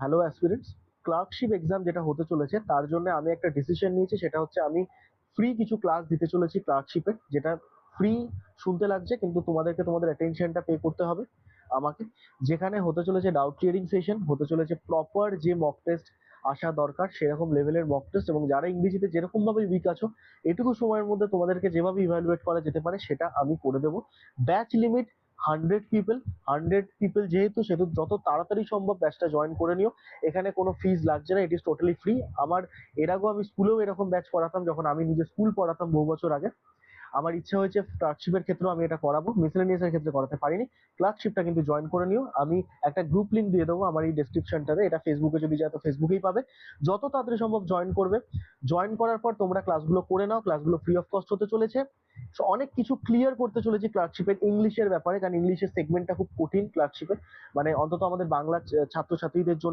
Hello aspirants, clerkship exam যেটা হতে চলেছে তার জন্য আমি একটা ডিসিশন নিয়েছি। সেটা হচ্ছে আমি ফ্রি কিছু ক্লাস দিতে চলেছি ক্লার্কশিপের, যেটা ফ্রি শুনতে লাগছে কিন্তু তোমাদেরকে তোমাদের অ্যাটেনশনটা পে করতে হবে আমাকে। যেখানে হতে চলেছে ডাউট ক্লিয়ারিং সেশন, হতে চলেছে প্রপার যে মক টেস্ট আসা দরকার সেরকম লেভেলের মক টেস্ট, এবং যারা ইংরেজিতে যেরকম ভাবে উইক আছো এটুকু সময়ের মধ্যে তোমাদেরকে যেভাবে ইভ্যালুয়েট করা যেতে পারে সেটা আমি করে দেবো। Batch limit 100 people. 100 পিপল যেহেতু, সেহেতু যত তাড়াতাড়ি সম্ভব ব্যাচটা জয়েন করে নিও। এখানে কোনো ফিজ লাগছে না, ইট ইজ টোটালি ফ্রি। আমার এর আগেও আমি স্কুলেও এরকম ব্যাচ করাতাম, যখন আমি নিজে স্কুল পড়াতাম বহু বছর আগে। আমার ইচ্ছা হয়েছে ক্লার্কশিপের ক্ষেত্রেও আমি এটা করাবো, মিসেলেনিয়াস এর ক্ষেত্রে করাতে পারিনি। ক্লার্কশিপটা কিন্তু জয়েন করে নিও। আমি একটা গ্রুপ লিংক দিয়ে দেবো আমার এই ডেসক্রিপশনটাতে, এটা ফেসবুকে যদি যায় তো ফেসবুকেই পাবে। যত তাড়াতাড়ি সম্ভব জয়েন করবে। জয়েন করার পর তোমরা ক্লাসগুলো করে নাও, ক্লাসগুলো ফ্রি অফ কস্ট হতে চলেছে। So, অনেক কিছু ক্লিয়ার করতে চলেছি ক্লার্কশিপের ইংলিশের ব্যাপারে, কারণ ইংলিশের সেগমেন্টটা খুব কঠিন ক্লার্কশিপে, মানে অন্তত আমাদের বাংলা ছাত্রছাত্রীদের জন্য।